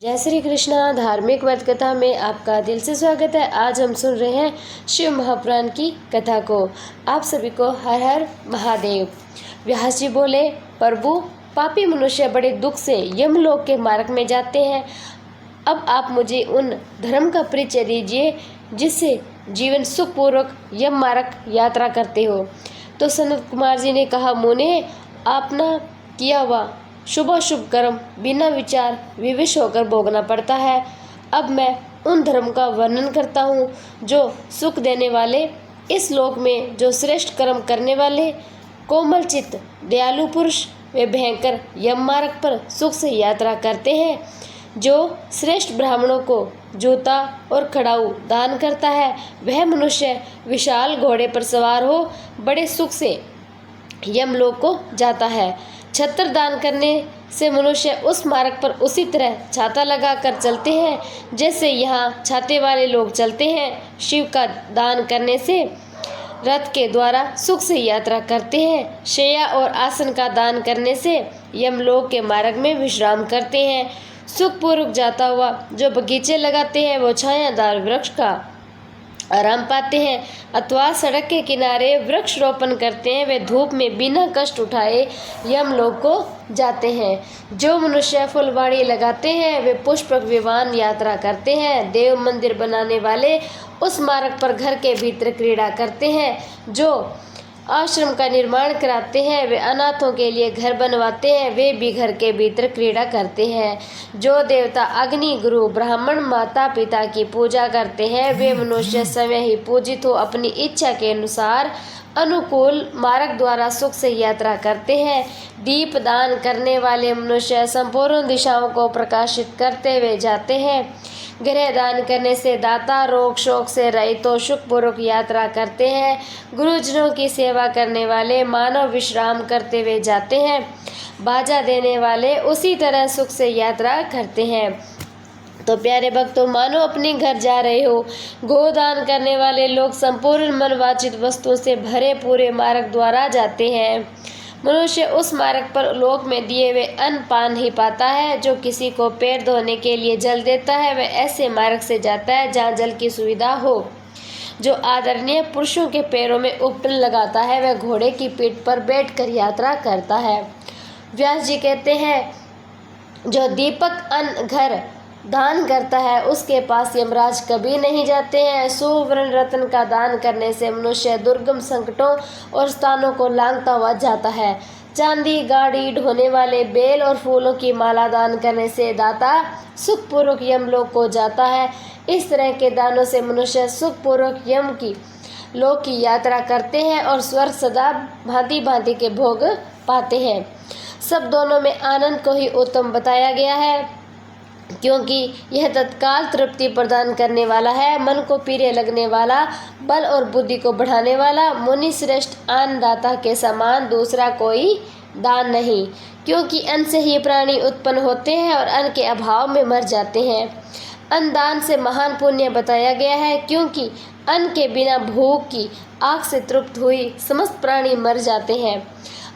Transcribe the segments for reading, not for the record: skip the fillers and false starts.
जय श्री कृष्णा। धार्मिक व्रत कथा में आपका दिल से स्वागत है। आज हम सुन रहे हैं शिव महापुराण की कथा को। आप सभी को हर हर महादेव। व्यास जी बोले, प्रभु, पापी मनुष्य बड़े दुख से यमलोक के मार्ग में जाते हैं। अब आप मुझे उन धर्म का परिचय दीजिए जिससे जीवन सुखपूर्वक यम मार्ग यात्रा करते हो। तो सनत कुमार जी ने कहा, मुने, आपना किया हुआ शुभ शुभ कर्म बिना विचार विवश होकर भोगना पड़ता है। अब मैं उन धर्म का वर्णन करता हूँ जो सुख देने वाले, इस लोक में जो श्रेष्ठ कर्म करने वाले, कोमल चित्त, दयालु पुरुष वे भयंकर यम मार्ग पर सुख से यात्रा करते हैं। जो श्रेष्ठ ब्राह्मणों को जूता और खड़ाऊ दान करता है, वह मनुष्य विशाल घोड़े पर सवार हो बड़े सुख से यमलोक को जाता है। छत्र दान करने से मनुष्य उस मार्ग पर उसी तरह छाता लगाकर चलते हैं जैसे यहाँ छाते वाले लोग चलते हैं। शिव का दान करने से रथ के द्वारा सुख से यात्रा करते हैं। शैया और आसन का दान करने से यमलोक के मार्ग में विश्राम करते हैं। सुखपूर्वक जाता हुआ जो बगीचे लगाते हैं वो छायादार वृक्ष का आराम पाते हैं, अथवा सड़क के किनारे वृक्ष रोपण करते हैं, वे धूप में बिना कष्ट उठाए यमलोक को जाते हैं। जो मनुष्य फुलवाड़ी लगाते हैं वे पुष्प विमान यात्रा करते हैं। देव मंदिर बनाने वाले उस मार्ग पर घर के भीतर क्रीड़ा करते हैं। जो आश्रम का निर्माण कराते हैं वे अनाथों के लिए घर बनवाते हैं, वे भी घर के भीतर क्रीड़ा करते हैं। जो देवता अग्नि, गुरु, ब्राह्मण, माता पिता की पूजा करते हैं वे मनुष्य स्वयं ही पूजित हो अपनी इच्छा के अनुसार अनुकूल मार्ग द्वारा सुख से यात्रा करते हैं। दीप दान करने वाले मनुष्य संपूर्ण दिशाओं को प्रकाशित करते हुए जाते हैं। गृह दान करने से दाता रोग शोक से रहित तो सुखपूर्वक यात्रा करते हैं। गुरुजनों की सेवा करने वाले मानव विश्राम करते हुए जाते हैं। बाजा देने वाले उसी तरह सुख से यात्रा करते हैं। तो प्यारे भक्तों, मानो अपने घर जा रहे हो। गोदान करने वाले लोग संपूर्ण मनवांचित वस्तुओं से भरे पूरे मार्ग द्वारा जाते हैं। मनुष्य उस मार्ग पर लोक में दिए हुए अन्न पान ही पाता है। जो किसी को पैर धोने के लिए जल देता है वह ऐसे मार्ग से जाता है जहाँ जल की सुविधा हो। जो आदरणीय पुरुषों के पैरों में उपटन लगाता है वह घोड़े की पीठ पर बैठकर यात्रा करता है। व्यास जी कहते हैं, जो दीपक अन्न घर दान करता है उसके पास यमराज कभी नहीं जाते हैं। सुवर्ण रत्न का दान करने से मनुष्य दुर्गम संकटों और स्थानों को लांघता हुआ जाता है। चांदी, गाड़ी ढोने वाले बेल और फूलों की माला दान करने से दाता सुखपूर्वक यमलोक को जाता है। इस तरह के दानों से मनुष्य सुखपूर्वक यम की लोक की यात्रा करते हैं और स्वर्ग सदा भांति भांति के भोग पाते हैं। सब दोनों में आनंद को ही उत्तम बताया गया है क्योंकि यह तत्काल तृप्ति प्रदान करने वाला है, मन को प्रिय लगने वाला, बल और बुद्धि को बढ़ाने वाला। मुनि श्रेष्ठ अन्नदाता के समान दूसरा कोई दान नहीं, क्योंकि अन्न से ही प्राणी उत्पन्न होते हैं और अन्न के अभाव में मर जाते हैं। अन्न दान से महान पुण्य बताया गया है क्योंकि अन्न के बिना भूख की आग से तृप्त हुई समस्त प्राणी मर जाते हैं।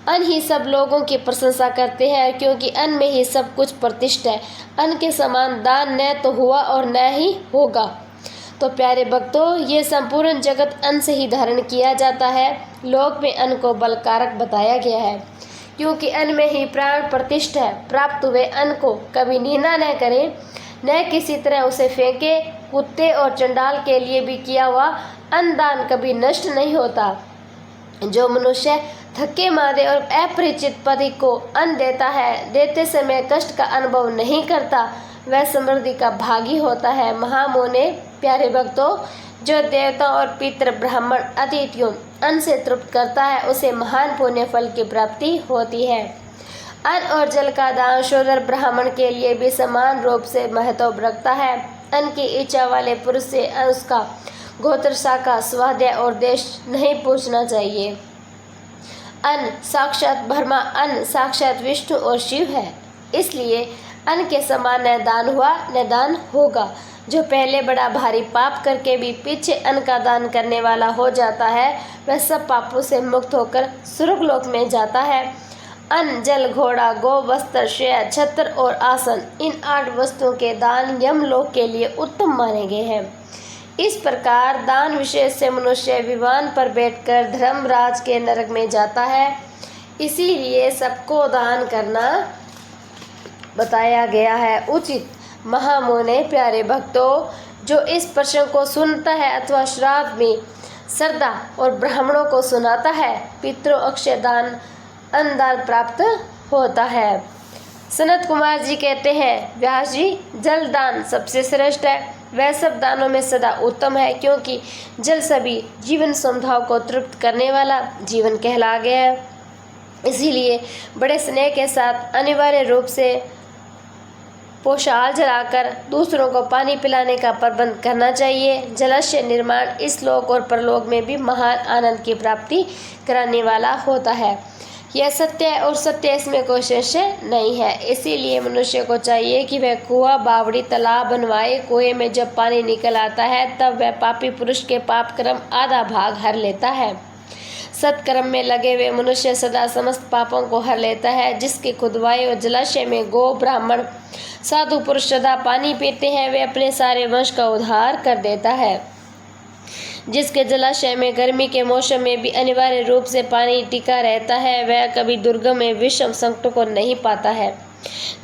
अन्न ही सब लोगों की प्रशंसा करते हैं क्योंकि अन्न में ही सब कुछ प्रतिष्ठित है। अन्न के समान दान न तो हुआ और न ही होगा। तो प्यारे भक्तों, ये संपूर्ण जगत अन्न से ही धारण किया जाता है। लोक में अन्न को बलकारक बताया गया है क्योंकि अन्न में ही प्राण प्रतिष्ठित है। प्राप्त हुए अन्न को कभी नीना न करें, न किसी तरह उसे फेंके। कुत्ते और चंडाल के लिए भी किया हुआ अन्नदान कभी नष्ट नहीं होता। जो मनुष्य थके मादे और अपरिचित पति को अन्न देता है, देते समय कष्ट का अनुभव नहीं करता, वह समृद्धि का भागी होता है। महामोने, प्यारे भक्तों, जो देवता और पितृ ब्राह्मण अतिथियों अन्न से तृप्त करता है उसे महान पुण्य फल की प्राप्ति होती है। अन्न और जल का दान शूद्र ब्राह्मण के लिए भी समान रूप से महत्व रखता है। अन्न की इच्छा वाले पुरुष से उसका गोत्र, शाखा, स्वाध्याय और देश नहीं पूछना चाहिए। अन्न साक्षात ब्रह्मा, अन्न साक्षात विष्णु और शिव है, इसलिए अन्न के समान न दान हुआ न दान होगा। जो पहले बड़ा भारी पाप करके भी पीछे अन्न का दान करने वाला हो जाता है वह सब पापों से मुक्त होकर स्वर्गलोक में जाता है। अन्न, जल, घोड़ा, गो, वस्त्र, शय्या, छत्र और आसन, इन 8 वस्तुओं के दान यमलोक के लिए उत्तम माने गए हैं। इस प्रकार दान विशेष से मनुष्य विमान पर बैठकर धर्मराज के नरक में जाता है। इसीलिए सबको दान करना बताया गया है। उचित महामुने प्यारे भक्तों, जो इस प्रसंग को सुनता है अथवा श्राद्ध में श्रद्धा और ब्राह्मणों को सुनाता है, पितरों अक्षय दान अन्नदान प्राप्त होता है। सनत कुमार जी कहते हैं, व्यास जी, जल दान सबसे श्रेष्ठ है, वह सब दानों में सदा उत्तम है, क्योंकि जल सभी जीवन समुदायों को तृप्त करने वाला जीवन कहला गया है। इसीलिए बड़े स्नेह के साथ अनिवार्य रूप से पोशाल जलाकर दूसरों को पानी पिलाने का प्रबंध करना चाहिए। जलाशय निर्माण इस लोक और परलोक में भी महान आनंद की प्राप्ति कराने वाला होता है। यह सत्य है और सत्य इसमें कोई संशय नहीं है। इसीलिए मनुष्य को चाहिए कि वह कुआं, बावड़ी, तालाब बनवाए। कुएं में जब पानी निकल आता है तब वह पापी पुरुष के पाप कर्म आधा भाग हर लेता है। सत्कर्म में लगे हुए मनुष्य सदा समस्त पापों को हर लेता है। जिसके खुदवाए और जलाशय में गो, ब्राह्मण, साधु पुरुष सदा पानी पीते हैं, वे अपने सारे वंश का उद्धार कर देता है। जिसके जलाशय में गर्मी के मौसम में भी अनिवार्य रूप से पानी टिका रहता है, वह कभी दुर्गम में विषम संकटों को नहीं पाता है।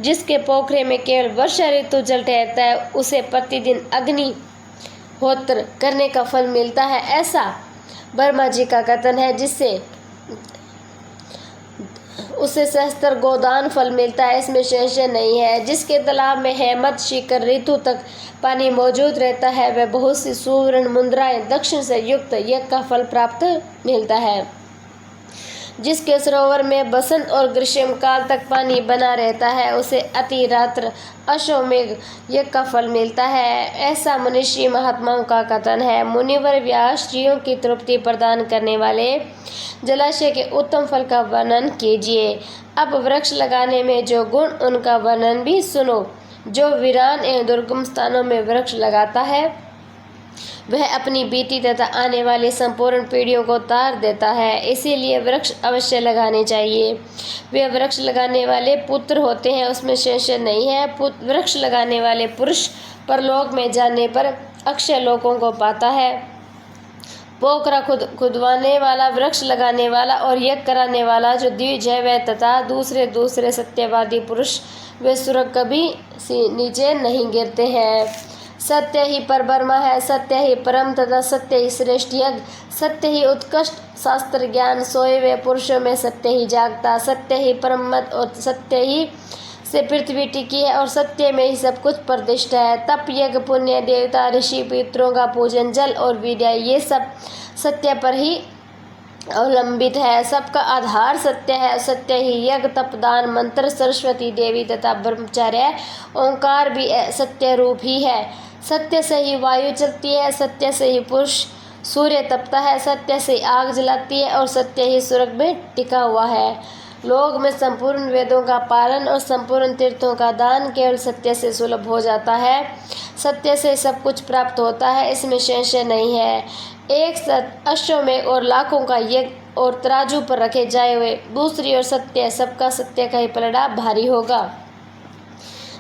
जिसके पोखरे में केवल वर्षा ऋतु जल ठहरता है, उसे प्रतिदिन अग्निहोत्र करने का फल मिलता है, ऐसा वर्मा जी का कथन है। जिससे उसे सहस्त्र गोदान फल मिलता है, इसमें संशय नहीं है। जिसके तालाब में हेमंत शिखर ऋतु तक पानी मौजूद रहता है, वह बहुत सी सुवर्ण मुद्राएं दक्षिण से युक्त यज्ञ का फल प्राप्त मिलता है। जिसके सरोवर में बसंत और ग्रीष्म काल तक पानी बना रहता है, उसे अति रात्र अश्वमेघ यज्ञ का फल मिलता है, ऐसा मनीषी महात्माओं का कथन है। मुनिवर व्यास, स्त्रियों की तृप्ति प्रदान करने वाले जलाशय के उत्तम फल का वर्णन कीजिए। अब वृक्ष लगाने में जो गुण, उनका वर्णन भी सुनो। जो वीरान एवं दुर्गम स्थानों में वृक्ष लगाता है, वह अपनी बीती तथा आने वाली संपूर्ण पीढ़ियों को तार देता है। इसीलिए वृक्ष अवश्य लगाने चाहिए। वे वृक्ष लगाने वाले पुत्र होते हैं, उसमें संशय नहीं है। वृक्ष लगाने वाले पुरुष परलोक में जाने पर अक्षय लोकों को पाता है। पोखरा खुदवाने वाला, वृक्ष लगाने वाला और यज्ञ कराने वाला जो द्विज है, वह तथा दूसरे सत्यवादी पुरुष, वे स्वर्ग कभी नीचे नहीं गिरते हैं। सत्य ही परब्रह्म है, सत्य ही परम तथा सत्य ही श्रेष्ठ यज्ञ, सत्य ही उत्कृष्ट शास्त्र ज्ञान, सोए हुए पुरुषों में सत्य ही जागता, सत्य ही परम मत और सत्य ही से पृथ्वी टिकी है और सत्य में ही सब कुछ प्रतिष्ठ है। तप, यज्ञ, पुण्य, देवता, ऋषि, पितरों का पूजन, जल और विद्या, ये सब सत्य पर ही अवलंबित है। सबका आधार सत्य है। सत्य ही यज्ञ, तप, दान, मंत्र, सरस्वती देवी तथा ब्रह्मचर्य, ओंकार भी सत्य रूप ही है। सत्य से ही वायु चलती है, सत्य से ही पुरुष सूर्य तपता है, सत्य से आग जलाती है और सत्य ही स्वर्ग में टिका हुआ है। लोक में संपूर्ण वेदों का पालन और संपूर्ण तीर्थों का दान केवल सत्य से सुलभ हो जाता है। सत्य से सब कुछ प्राप्त होता है, इसमें संशय नहीं है। एक सत्य अश्वमेघ और लाखों का यज्ञ और तराजू पर रखे जाए हुए, दूसरी ओर सत्य, सबका सत्य का ही पलड़ा भारी होगा।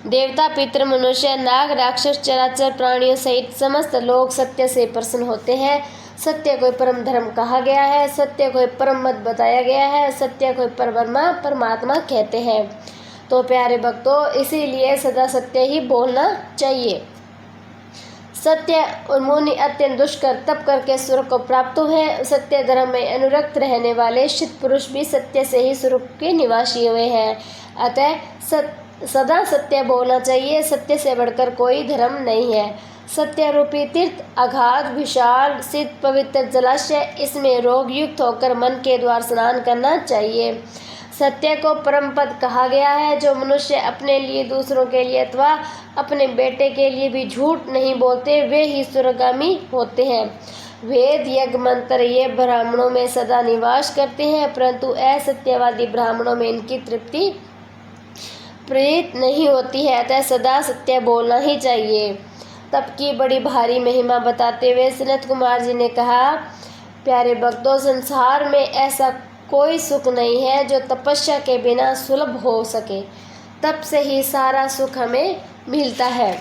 देवता, पितृ, मनुष्य, नाग, राक्षस, चराचर प्राणियों सहित समस्त लोग सत्य से प्रसन्न होते हैं। सत्य को परम धर्म कहा गया है, सत्य को परम मत बताया गया है, सत्य को परब्रह्मा परमात्मा कहते हैं। तो प्यारे भक्तों, इसीलिए सदा सत्य ही बोलना चाहिए। सत्य और मुनि अत्यंत दुष्कर तप करके स्वर्ग को प्राप्त हुए। सत्य धर्म में अनुरक्त रहने वाले सिद्ध पुरुष भी सत्य से ही स्वर्ग के निवासी हुए हैं। अतः सदा सत्य बोलना चाहिए। सत्य से बढ़कर कोई धर्म नहीं है। सत्य रूपी तीर्थ अगाध विशाल सिद्ध पवित्र जलाशय, इसमें रोग युक्त होकर मन के द्वार स्नान करना चाहिए। सत्य को परम पद कहा गया है। जो मनुष्य अपने लिए, दूसरों के लिए अथवा अपने बेटे के लिए भी झूठ नहीं बोलते, वे ही स्वर्गगामी होते हैं। वेद, यज्ञ, मंत्र ये ब्राह्मणों में सदा निवास करते हैं, परंतु असत्यवादी ब्राह्मणों में इनकी तृप्ति प्रीत नहीं होती है। अतः सदा सत्य बोलना ही चाहिए। तप की बड़ी भारी महिमा बताते हुए सनत कुमार जी ने कहा, प्यारे भक्तों, संसार में ऐसा कोई सुख नहीं है जो तपस्या के बिना सुलभ हो सके। तप से ही सारा सुख हमें मिलता है।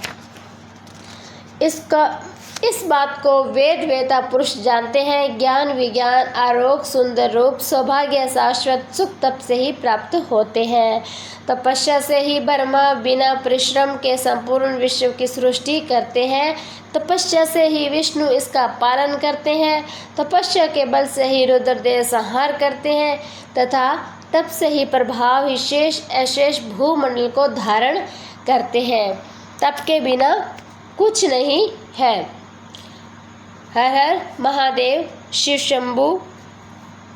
इस बात को वेद वेता पुरुष जानते हैं। ज्ञान विज्ञान आरोग्य सुंदर रूप सौभाग्य शाश्वत सुख तप से ही प्राप्त होते हैं। तपस्या से ही ब्रह्मा बिना परिश्रम के संपूर्ण विश्व की सृष्टि करते हैं। तपस्या से ही विष्णु इसका पालन करते हैं। तपस्या के बल से ही रुद्रदेव संहार करते हैं तथा तप से ही प्रभाव ही शेष अशेष भूमंडल को धारण करते हैं। तप के बिना कुछ नहीं है। हर हर महादेव। शिव शंभु।